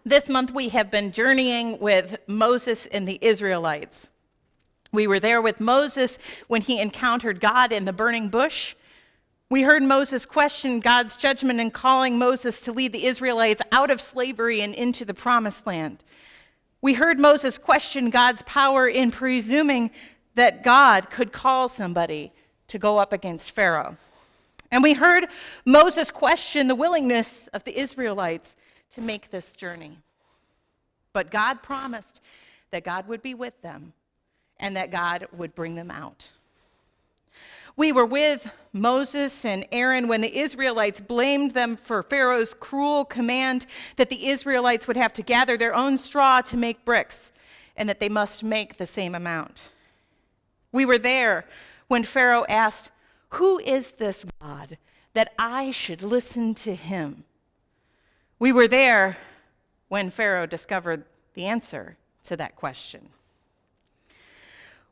This month we have been journeying with Moses and the Israelites. We were there with Moses when he encountered God in the burning bush. We heard Moses question God's judgment in calling Moses to lead the Israelites out of slavery and into the promised land. We heard Moses question God's power in presuming that God could call somebody to go up against Pharaoh. And we heard Moses question the willingness of the Israelites to make this journey. But God promised that God would be with them and that God would bring them out. We were with Moses and Aaron when the Israelites blamed them for Pharaoh's cruel command that the Israelites would have to gather their own straw to make bricks and that they must make the same amount. We were there when Pharaoh asked, "Who is this God that I should listen to him?" We were there when Pharaoh discovered the answer to that question.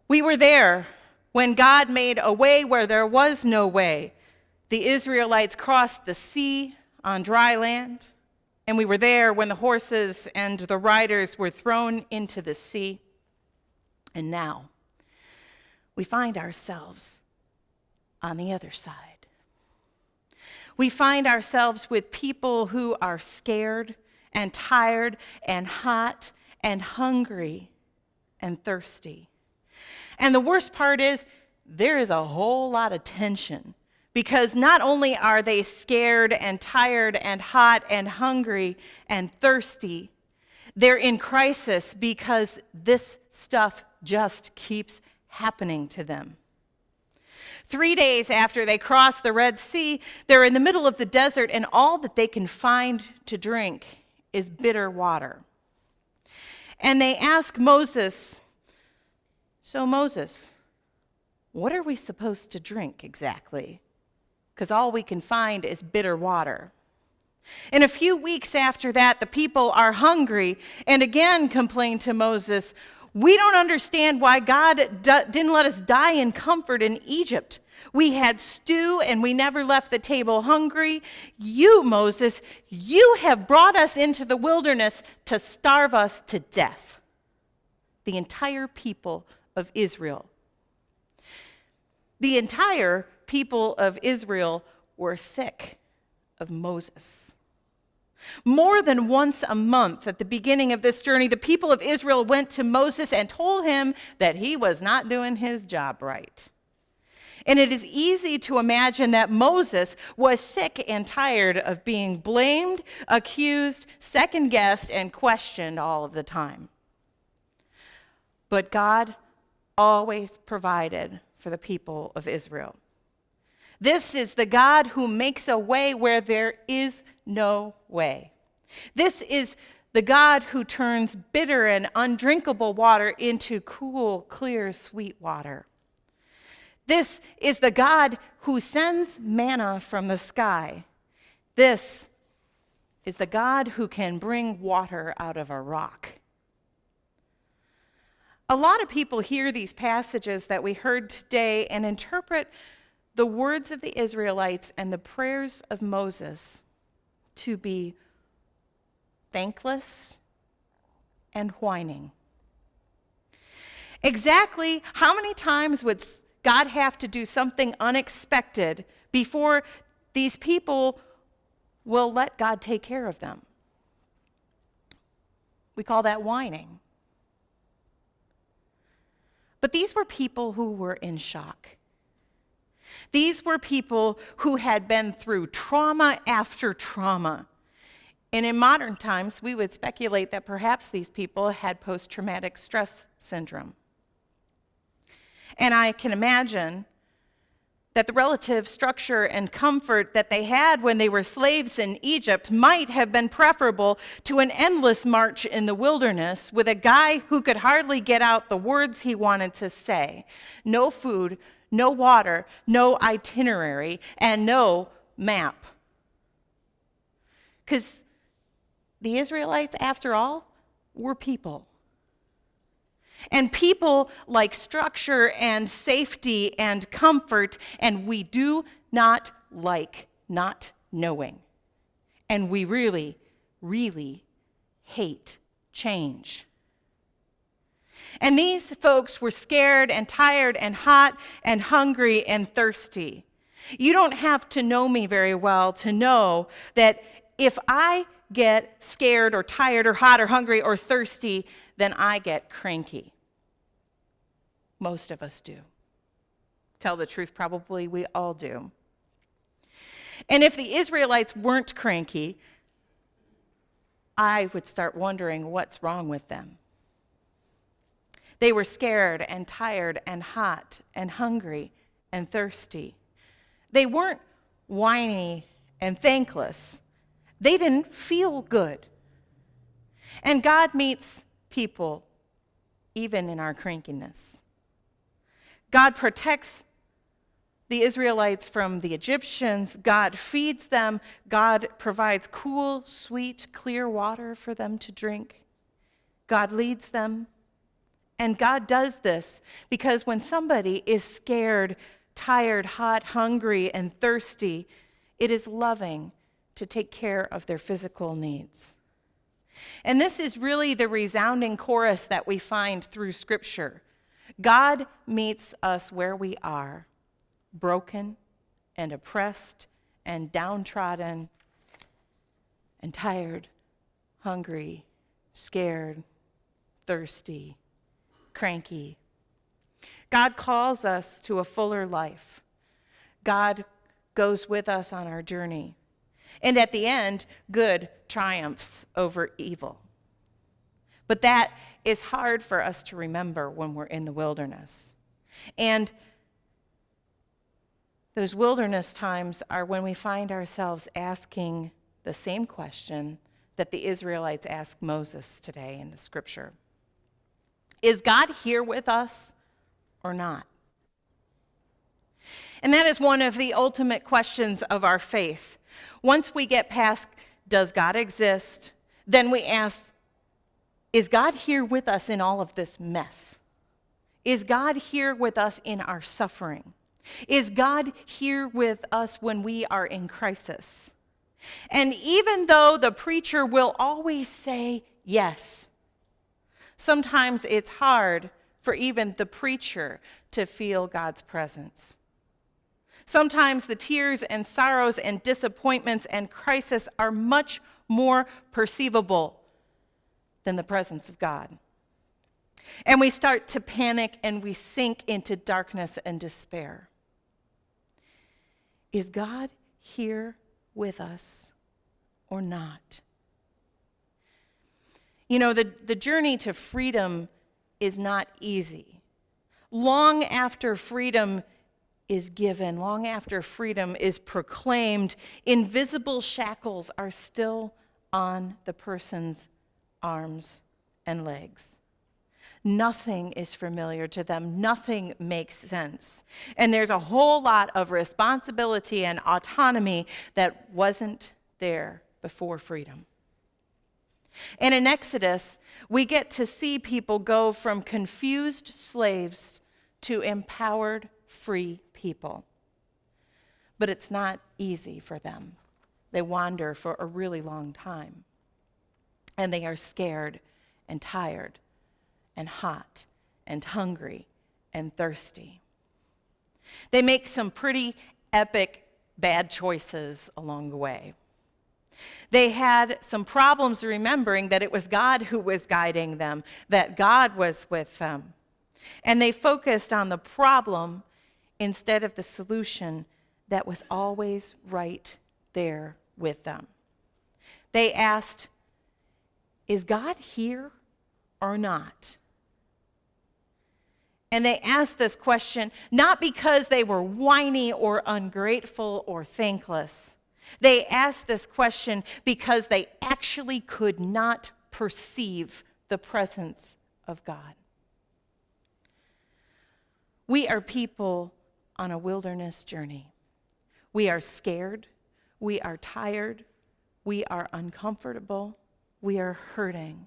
We were there when God made a way where there was no way. The Israelites crossed the sea on dry land, and we were there when the horses and the riders were thrown into the sea. And now we find ourselves on the other side. We find ourselves with people who are scared and tired and hot and hungry and thirsty. And the worst part is there is a whole lot of tension because not only are they scared and tired and hot and hungry and thirsty, they're in crisis because this stuff just keeps happening to them. 3 days after they cross the Red Sea, they're in the middle of the desert, and all that they can find to drink is bitter water. And they ask Moses, "So Moses, what are we supposed to drink exactly? Because all we can find is bitter water." And a few weeks after that, the people are hungry and again complain to Moses, "We don't understand why God didn't let us die in comfort in Egypt. We had stew and we never left the table hungry. You, Moses, you have brought us into the wilderness to starve us to death." The entire people of Israel. The entire people of Israel were sick of Moses. More than once a month at the beginning of this journey, the people of Israel went to Moses and told him that he was not doing his job right. And it is easy to imagine that Moses was sick and tired of being blamed, accused, second-guessed, and questioned all of the time. But God always provided for the people of Israel. This is the God who makes a way where there is no way. This is the God who turns bitter and undrinkable water into cool, clear, sweet water. This is the God who sends manna from the sky. This is the God who can bring water out of a rock. A lot of people hear these passages that we heard today and interpret the words of the Israelites and the prayers of Moses to be thankless and whining. Exactly how many times would God have to do something unexpected before these people will let God take care of them? We call that whining. But these were people who were in shock. These were people who had been through trauma after trauma. And in modern times, we would speculate that perhaps these people had post-traumatic stress syndrome. And I can imagine that the relative structure and comfort that they had when they were slaves in Egypt might have been preferable to an endless march in the wilderness with a guy who could hardly get out the words he wanted to say. No food, no water, no itinerary, and no map. Because the Israelites, after all, were people. And people like structure and safety and comfort, and we do not like not knowing. And we really, really hate change. And these folks were scared and tired and hot and hungry and thirsty. You don't have to know me very well to know that if I get scared or tired or hot or hungry or thirsty, then I get cranky. Most of us do. Tell the truth, probably we all do. And if the Israelites weren't cranky, I would start wondering what's wrong with them. They were scared and tired and hot and hungry and thirsty. They weren't whiny and thankless. They didn't feel good. And God meets people even in our crankiness. God protects the Israelites from the Egyptians. God feeds them. God provides cool, sweet, clear water for them to drink. God leads them. And God does this because when somebody is scared, tired, hot, hungry, and thirsty, it is loving to take care of their physical needs. And this is really the resounding chorus that we find through Scripture. God meets us where we are, broken and oppressed and downtrodden and tired, hungry, scared, thirsty, cranky. God calls us to a fuller life. God goes with us on our journey. And at the end, good triumphs over evil. But that is hard for us to remember when we're in the wilderness. And those wilderness times are when we find ourselves asking the same question that the Israelites asked Moses today in the Scripture. Is God here with us or not? And that is one of the ultimate questions of our faith. Once we get past, does God exist? Then we ask, is God here with us in all of this mess? Is God here with us in our suffering? Is God here with us when we are in crisis? And even though the preacher will always say yes, sometimes it's hard for even the preacher to feel God's presence. Sometimes the tears and sorrows and disappointments and crisis are much more perceivable than the presence of God. And we start to panic and we sink into darkness and despair. Is God here with us or not? You know, the journey to freedom is not easy. Long after freedom is given, long after freedom is proclaimed, invisible shackles are still on the person's arms and legs. Nothing is familiar to them. Nothing makes sense. And there's a whole lot of responsibility and autonomy that wasn't there before freedom. And in Exodus, we get to see people go from confused slaves to empowered, free people. But it's not easy for them. They wander for a really long time. And they are scared and tired and hot and hungry and thirsty. They make some pretty epic bad choices along the way. They had some problems remembering that it was God who was guiding them, that God was with them. And they focused on the problem instead of the solution that was always right there with them. They asked, is God here or not? And they asked this question not because they were whiny or ungrateful or thankless. They asked this question because they actually could not perceive the presence of God. We are people on a wilderness journey. We are scared. We are tired. We are uncomfortable. We are hurting.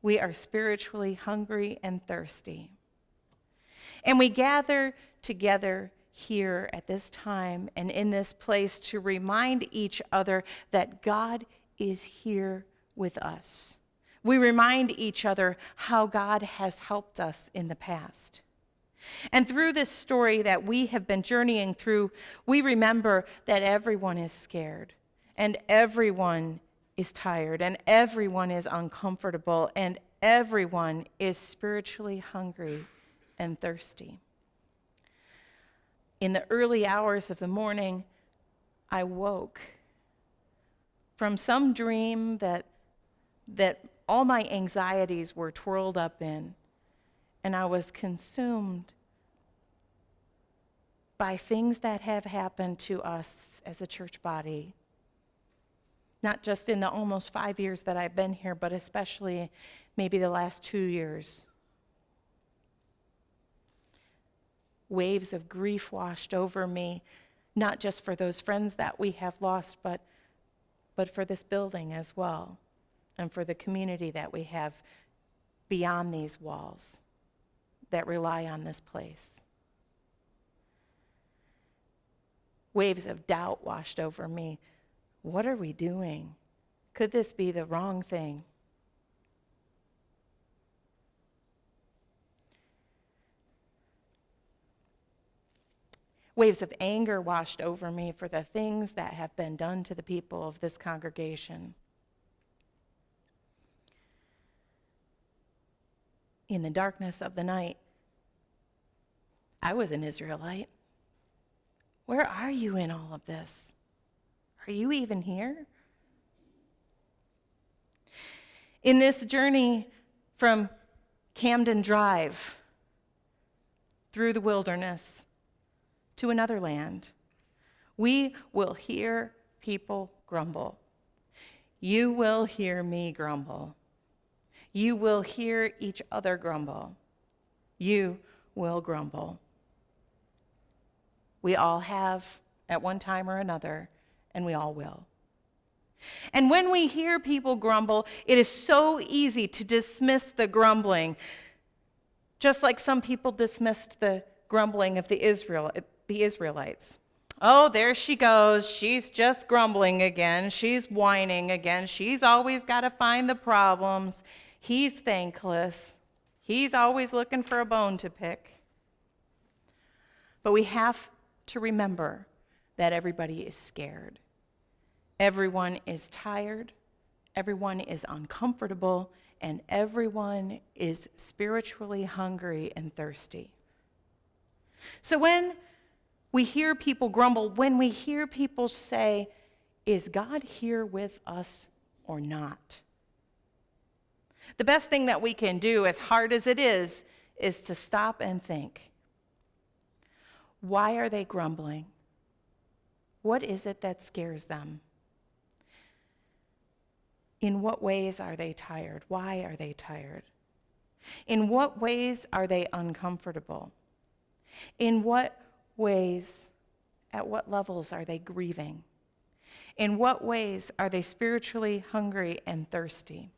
We are spiritually hungry and thirsty. And we gather together here at this time and in this place to remind each other that God is here with us. We remind each other how God has helped us in the past. And through this story that we have been journeying through, we remember that everyone is scared, and everyone is tired, and everyone is uncomfortable, and everyone is spiritually hungry and thirsty. In the early hours of the morning, I woke from some dream that all my anxieties were twirled up in, and I was consumed by things that have happened to us as a church body, not just in the almost 5 years that I've been here, but especially maybe the last 2 years. Waves of grief washed over me, not just for those friends that we have lost, but for this building as well, and for the community that we have beyond these walls that rely on this place. Waves of doubt washed over me. What are we doing? Could this be the wrong thing? Waves of anger washed over me for the things that have been done to the people of this congregation. In the darkness of the night, I was an Israelite. Where are you in all of this? Are you even here? In this journey from Camden Drive through the wilderness to another land, we will hear people grumble. You will hear me grumble. You will hear each other grumble. You will grumble. We all have at one time or another, and we all will. And when we hear people grumble, it is so easy to dismiss the grumbling, just like some people dismissed the grumbling of the Israelites. Oh, there she goes. She's just grumbling again. She's whining again. She's always got to find the problems. He's thankless. He's always looking for a bone to pick. But we have to remember that everybody is scared. Everyone is tired. Everyone is uncomfortable. And everyone is spiritually hungry and thirsty. So when we hear people grumble, when we hear people say, is God here with us or not? The best thing that we can do, as hard as it is to stop and think. Why are they grumbling? What is it that scares them? In what ways are they tired? Why are they tired? In what ways are they uncomfortable? In what ways, at what levels are they grieving? In what ways are they spiritually hungry and thirsty?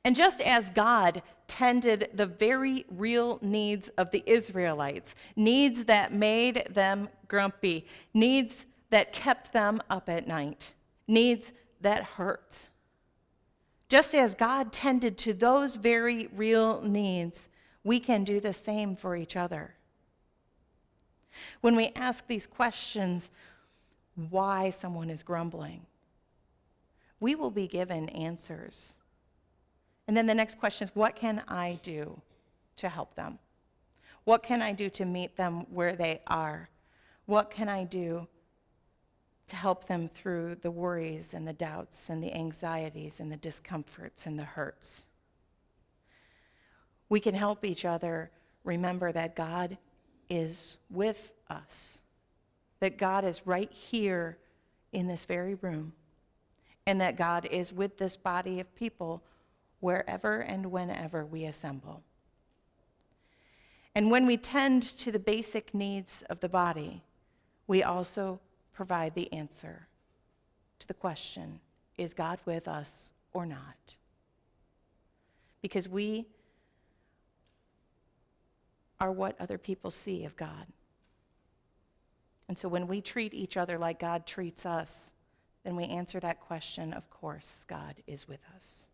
And just as God tended the very real needs of the Israelites, needs that made them grumpy, needs that kept them up at night, needs that hurts. Just as God tended to those very real needs, we can do the same for each other. When we ask these questions, why someone is grumbling, we will be given answers. And then the next question is, what can I do to help them? What can I do to meet them where they are? What can I do to help them through the worries and the doubts and the anxieties and the discomforts and the hurts? We can help each other remember that God is with us, that God is right here in this very room, and that God is with this body of people wherever and whenever we assemble. And when we tend to the basic needs of the body, we also provide the answer to the question, is God with us or not? Because we are what other people see of God. And so when we treat each other like God treats us, then we answer that question, of course, God is with us.